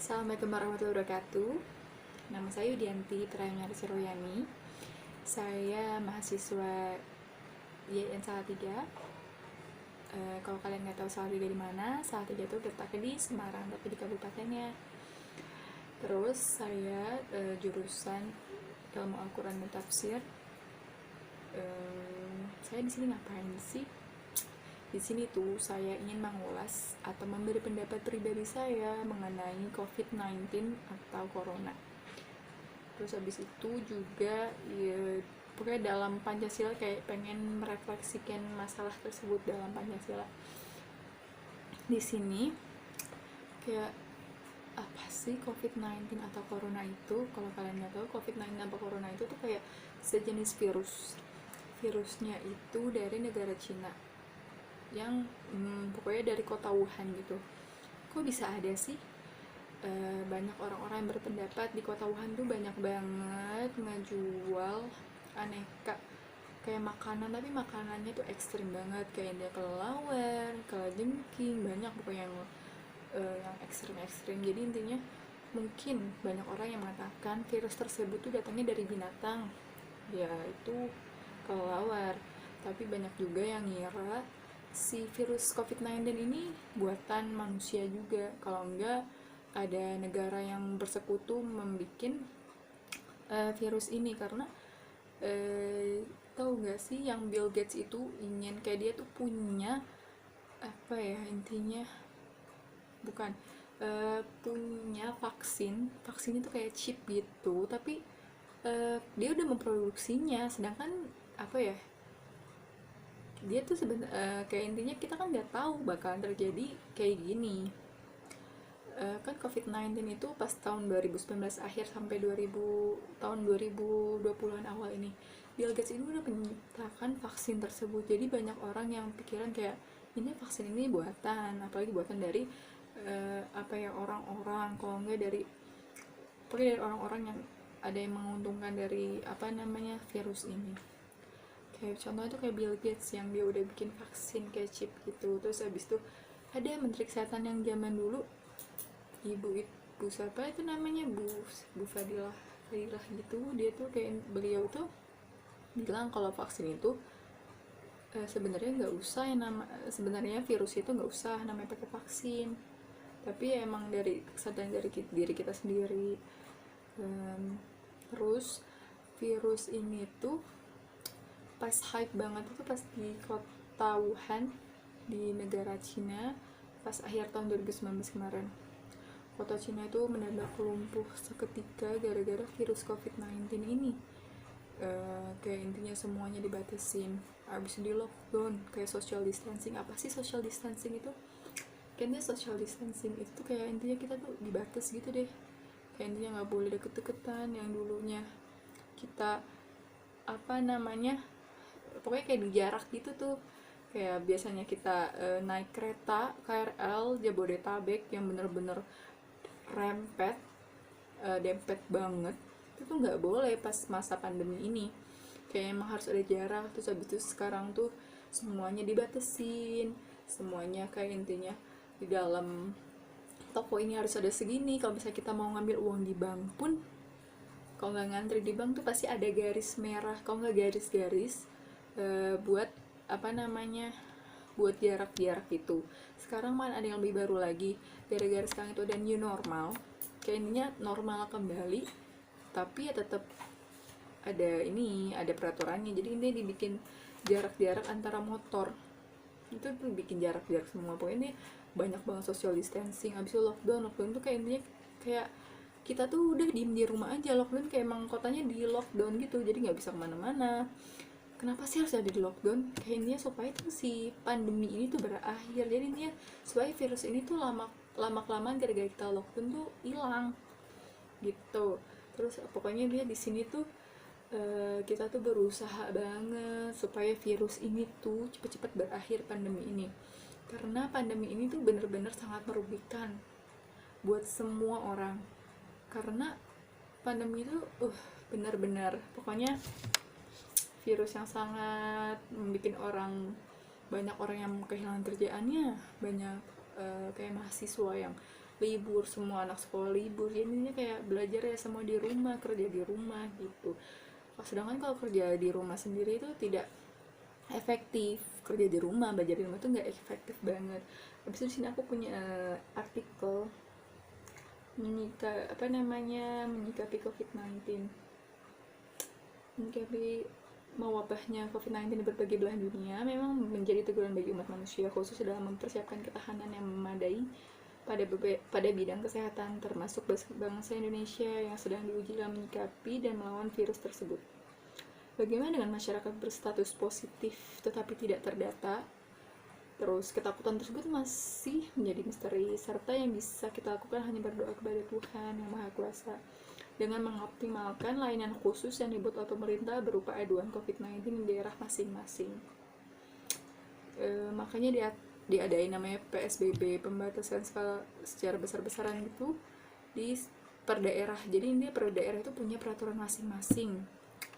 Assalamualaikum warahmatullahi wabarakatuh. Nama saya Yudianti Prayanyari Royani. Saya mahasiswa YN Salatiga. Kalau kalian nggak tahu Salatiga di mana, Salatiga itu letaknya di Semarang, tapi di kabupatennya. Terus saya jurusan Ilmu Al-Quran dan Tafsir. Saya di sini ngapain sih? Di sini tuh saya ingin mengulas atau memberi pendapat pribadi saya mengenai COVID-19 atau Corona. Terus habis itu juga ya, pokoknya dalam Pancasila kayak pengen merefleksikan masalah tersebut dalam Pancasila. Di sini kayak apa sih COVID-19 atau Corona itu? Kalau kalian nggak tahu, COVID-19 atau Corona itu tuh kayak sejenis virus. Virusnya itu dari negara Cina yang pokoknya dari kota Wuhan gitu. Kok bisa ada sih banyak orang-orang yang berpendapat di kota Wuhan tuh banyak banget ngejual aneka kayak makanan, tapi makanannya tuh ekstrim banget, kayak dia kelelawar, kalajengking, banyak pokoknya yang ekstrim-ekstrim. Jadi intinya mungkin banyak orang yang mengatakan virus tersebut tuh datangnya dari binatang, yaitu kelelawar, tapi banyak juga yang ngira si virus COVID-19 ini buatan manusia juga. Kalau enggak, ada negara yang bersekutu membuat virus ini. Karena tahu nggak sih yang Bill Gates itu ingin kayak dia tuh punya apa ya, intinya bukan punya vaksin itu kayak chip gitu, tapi dia udah memproduksinya, sedangkan apa ya, dia tuh kayak intinya kita kan nggak tahu bakalan terjadi kayak gini. Kan COVID-19 itu pas tahun 2019 akhir sampai tahun 2020-an awal ini, Bill Gates ini udah menciptakan vaksin tersebut. Jadi banyak orang yang pikiran kayak ini vaksin ini buatan, apalagi buatan dari apa ya, orang-orang, kalau nggak dari pokoknya dari orang-orang yang ada yang menguntungkan dari apa namanya virus ini. Kayak contohnya tuh kayak Bill Gates yang dia udah bikin vaksin kayak chip gitu. Terus habis itu ada menteri kesehatan yang zaman dulu, ibu siapa itu namanya, Bu Fadilah gitu. Dia tuh kayak, beliau tuh bilang kalau vaksin itu sebenarnya nggak usah yang sebenarnya virus itu nggak usah namanya pakai vaksin, tapi ya emang dari kesadaran dari diri kita sendiri. Terus virus ini tuh pas hype banget itu pas di kota Wuhan di negara Cina pas akhir tahun 2019 kemarin. Kota Cina itu mendadak lumpuh seketika gara-gara virus COVID-19 ini. Kayak intinya semuanya dibatasin, abis di lockdown, kayak social distancing. Apa sih social distancing itu? Kayaknya social distancing itu tuh kayak intinya kita tuh dibatas gitu deh, kayak intinya nggak boleh deket-deketan. Yang dulunya kita apa namanya, pokoknya kayak di jarak gitu tuh, kayak biasanya kita naik kereta KRL Jabodetabek yang bener-bener dempet banget, itu tuh nggak boleh pas masa pandemi ini, kayak emang harus ada jarak. Terus habis itu sekarang tuh semuanya dibatesin, semuanya kayak intinya di dalam toko ini harus ada segini. Kalau misalnya kita mau ngambil uang di bank pun, kalau nggak ngantri di bank tuh pasti ada garis merah, kalau nggak garis-garis buat apa namanya, buat jarak-jarak itu. Sekarang mana ada yang lebih baru lagi, gara-gara sekarang itu ada new normal, kayaknya normal kembali, tapi ya tetap ada peraturannya. Jadi ini dibikin jarak-jarak antara motor, itu tuh bikin jarak-jarak semua. Pokoknya ini banyak banget social distancing. Abis itu lockdown tuh kayak intinya kayak kita tuh udah diem di rumah aja. Lockdown kayak emang kotanya di lockdown gitu, jadi nggak bisa kemana-mana. Kenapa sih harus ada di lockdown? Kayak intinya supaya tuh si pandemi ini tuh berakhir. Jadi intinya supaya virus ini tuh lama-kelamaan gara-gara kita lockdown tuh hilang gitu. Terus pokoknya dia di sini tuh kita tuh berusaha banget supaya virus ini tuh cepet-cepet berakhir, pandemi ini. Karena pandemi ini tuh bener-bener sangat merugikan buat semua orang. Karena pandemi itu bener-bener pokoknya virus yang sangat membuat banyak orang yang kehilangan kerjaannya, banyak kayak mahasiswa yang libur, semua anak sekolah libur, jadinya kayak belajar ya semua di rumah, kerja di rumah gitu. Sedangkan kalau kerja di rumah sendiri itu tidak efektif, kerja di rumah, belajar di rumah itu nggak efektif banget. Habis itu di sini aku punya artikel menyikapi COVID-19, menyikapi mewabahnya COVID-19 di berbagai belahan dunia memang menjadi teguran bagi umat manusia, khusus dalam mempersiapkan ketahanan yang memadai pada bidang kesehatan, termasuk bangsa Indonesia yang sedang diuji dalam menyikapi dan melawan virus tersebut. Bagaimana dengan masyarakat berstatus positif tetapi tidak terdata? Terus ketakutan tersebut masih menjadi misteri, serta yang bisa kita lakukan hanya berdoa kepada Tuhan Yang Maha Kuasa dengan mengoptimalkan layanan khusus yang dibuat oleh pemerintah berupa aduan COVID-19 di daerah masing-masing. Makanya diadain namanya PSBB, pembatasan skala secara besar-besaran gitu di per daerah. Jadi ini per daerah itu punya peraturan masing-masing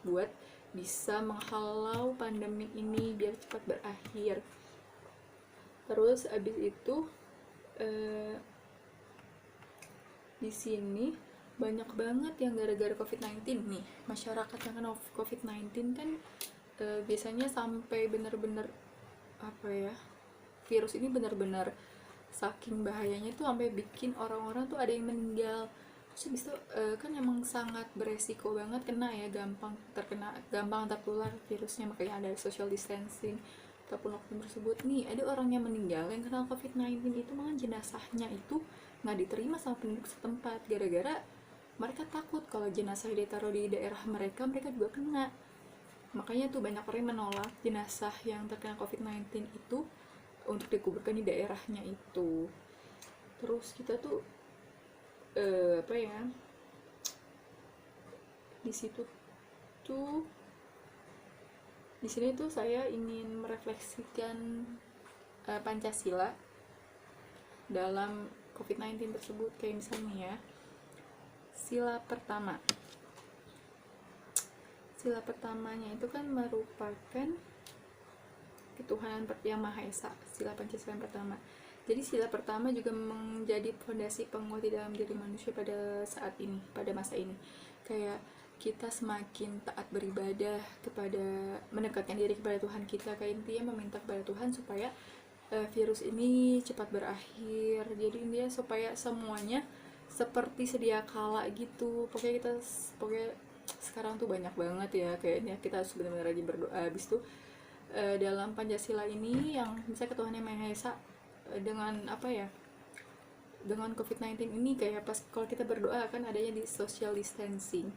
buat bisa menghalau pandemi ini biar cepat berakhir. Terus abis itu di sini banyak banget yang gara-gara COVID-19 nih, masyarakat yang kena COVID-19 kan biasanya sampai bener-bener virus ini bener-bener saking bahayanya tuh sampai bikin orang-orang tuh ada yang meninggal. Terus habis itu kan emang sangat beresiko banget kena ya, gampang tertular virusnya, makanya ada social distancing ataupun oknum tersebut. Nih ada orang yang meninggal yang kena COVID-19 itu, malah jenazahnya itu nggak diterima sama penduduk setempat gara-gara mereka takut kalau jenazah ditaruh di daerah mereka juga kena. Makanya tuh banyak orang menolak jenazah yang terkena COVID-19 itu untuk dikuburkan di daerahnya itu. Terus kita tuh di sini tuh saya ingin merefleksikan Pancasila dalam COVID-19 tersebut. Kayak misalnya ya, sila pertamanya itu kan merupakan ketuhanan yang Maha Esa, sila Pancasila yang pertama. Jadi sila pertama juga menjadi fondasi penguat di dalam diri manusia pada saat ini, pada masa ini. Kayak kita semakin taat beribadah mendekatkan diri kepada Tuhan kita, kayak intinya meminta kepada Tuhan supaya virus ini cepat berakhir. Jadi intinya supaya semuanya seperti sedia kala gitu. Pokoknya sekarang tuh banyak banget ya, kayaknya kita harus benar-benar rajin berdoa. Habis itu dalam Pancasila ini yang misalnya ketuhanan yang Maha Esa, dengan dengan COVID-19 ini kayak pas kalau kita berdoa kan adanya di social distancing.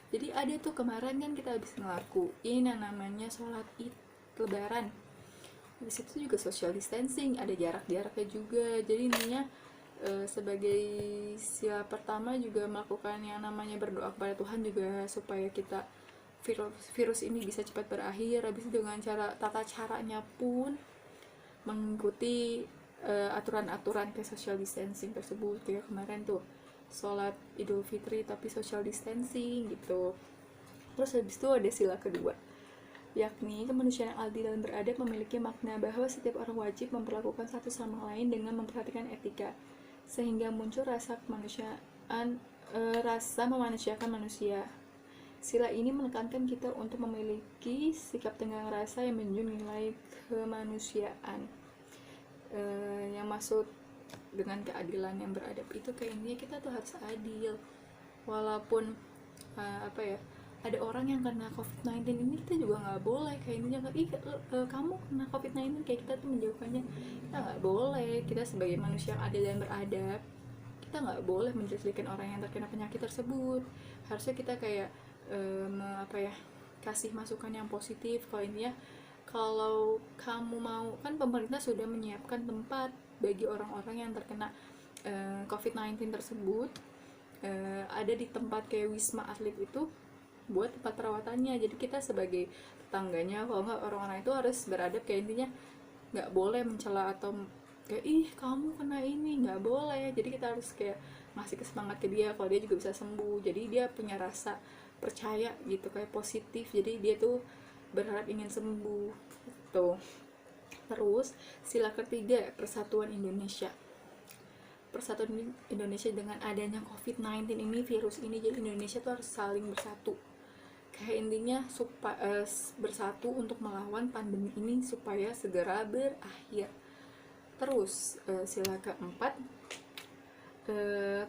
Jadi ada tuh kemarin kan kita habis ngelakuin yang namanya sholat id lebaran, di situ juga social distancing, ada jaraknya juga. Jadi intinya sebagai sila pertama juga melakukan yang namanya berdoa kepada Tuhan juga supaya kita virus ini bisa cepat berakhir. Habis dengan tata caranya pun mengikuti aturan-aturan kayak social distancing tersebut. Kayak kemarin tuh sholat Idul Fitri tapi social distancing gitu. Terus habis itu ada sila kedua, yakni kemanusiaan yang adil dan beradab memiliki makna bahwa setiap orang wajib memperlakukan satu sama lain dengan memperhatikan etika, sehingga muncul rasa memanusiakan manusia. Sila ini menekankan kita untuk memiliki sikap tenggang rasa yang menjunjung nilai kemanusiaan. Yang maksud dengan keadilan yang beradab itu kayak intinya kita tuh harus adil, walaupun ada orang yang kena COVID-19 ini kita juga nggak boleh kayak ini kamu kena COVID-19 kayak kita tuh menjauhkannya. Kita nggak boleh, kita sebagai manusia yang adil dan beradab kita nggak boleh menjelekkan orang yang terkena penyakit tersebut. Harusnya kita kayak kasih masukan yang positif. Kalau kamu mau, kan pemerintah sudah menyiapkan tempat bagi orang-orang yang terkena COVID-19 tersebut, ada di tempat kayak Wisma Atlet itu buat tempat perawatannya. Jadi kita sebagai tetangganya, kalau nggak orang-orang itu harus beradab, kayak intinya nggak boleh mencela atau kayak kamu kena ini, nggak boleh. Jadi kita harus kayak ngasih semangat ke dia kalau dia juga bisa sembuh. Jadi dia punya rasa percaya gitu, kayak positif. Jadi dia tuh berharap ingin sembuh gitu. Terus sila ketiga, persatuan Indonesia. persatuan Indonesia dengan adanya COVID-19 ini, virus ini. Jadi Indonesia tuh harus saling bersatu, kayak intinya supaya bersatu untuk melawan pandemi ini supaya segera berakhir. Terus sila keempat,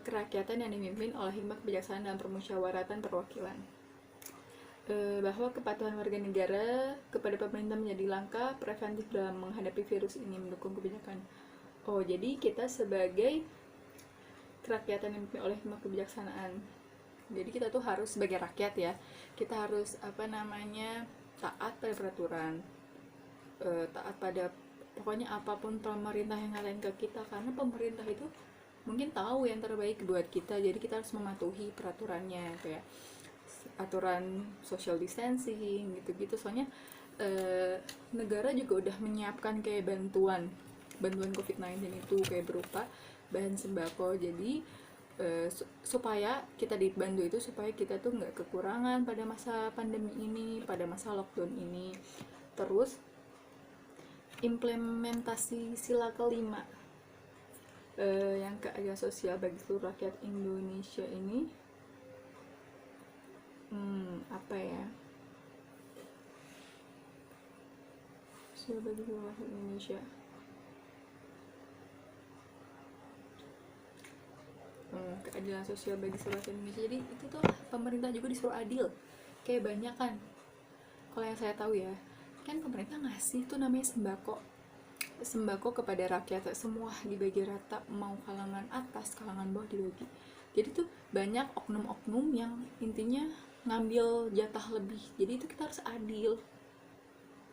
kerakyatan yang dipimpin oleh hikmat kebijaksanaan dan permusyawaratan perwakilan. Bahwa kepatuhan warga negara kepada pemerintah menjadi langkah preventif dalam menghadapi virus ini, mendukung kebijakan. Oh, jadi kita sebagai kerakyatan yang dipimpin oleh hikmat kebijaksanaan, jadi kita tuh harus sebagai rakyat ya, kita harus taat pada peraturan, taat pada pokoknya apapun pemerintah yang ngalahin ke kita, karena pemerintah itu mungkin tahu yang terbaik buat kita. Jadi kita harus mematuhi peraturannya, kayak aturan social distancing gitu-gitu. Soalnya negara juga udah menyiapkan kayak bantuan COVID-19 itu kayak berupa bahan sembako. Jadi supaya kita dibantu itu supaya kita tuh nggak kekurangan pada masa pandemi ini, pada masa lockdown ini. Terus implementasi sila kelima yang keadilan sosial bagi seluruh rakyat Indonesia ini, apa ya, sosial bagi seluruh rakyat Indonesia, keadilan sosial bagi seluruh rakyat Indonesia. Jadi itu tuh pemerintah juga disuruh adil, kayak banyak kan, kalau yang saya tahu ya, kan pemerintah ngasih tuh namanya sembako kepada rakyat, semua dibagi rata, mau kalangan atas kalangan bawah dibagi. Jadi tuh banyak oknum-oknum yang intinya ngambil jatah lebih. Jadi itu kita harus adil.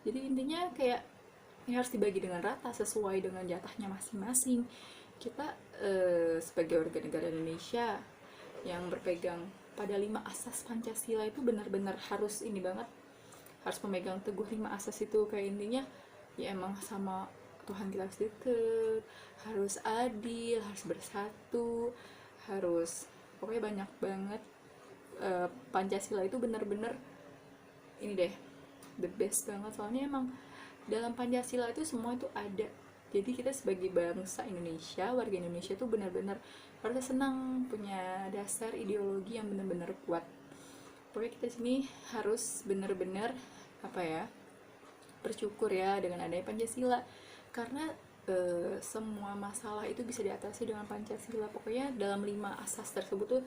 Jadi intinya kayak ini harus dibagi dengan rata sesuai dengan jatahnya masing-masing. Kita sebagai warga negara Indonesia yang berpegang pada 5 asas Pancasila itu benar-benar harus ini banget, harus memegang teguh 5 asas itu. Kayak intinya ya emang sama Tuhan kita harus deket, harus adil, harus bersatu, harus pokoknya banyak banget. Pancasila itu benar-benar ini deh, the best banget. Soalnya emang dalam Pancasila itu semua itu ada. Jadi kita sebagai bangsa Indonesia, warga Indonesia tuh benar-benar harus senang punya dasar ideologi yang benar-benar kuat. Pokoknya kita sini harus benar-benar bersyukur ya dengan adanya Pancasila, karena semua masalah itu bisa diatasi dengan Pancasila. Pokoknya dalam 5 asas tersebut tuh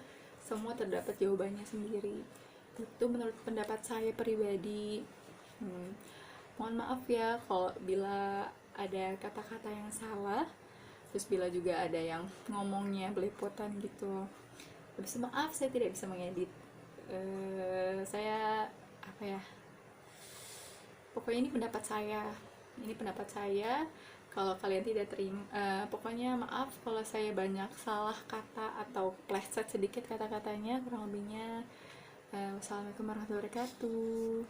semua terdapat jawabannya sendiri. Itu menurut pendapat saya pribadi. Mohon maaf ya kalau bila ada kata-kata yang salah, terus bila juga ada yang ngomongnya belepotan gitu. Habis maaf, saya tidak bisa mengedit. Saya pokoknya ini pendapat saya. Kalau kalian tidak terima, pokoknya maaf kalau saya banyak salah kata atau pleset sedikit kata-katanya, kurang lebihnya. Wassalamualaikum warahmatullahi wabarakatuh.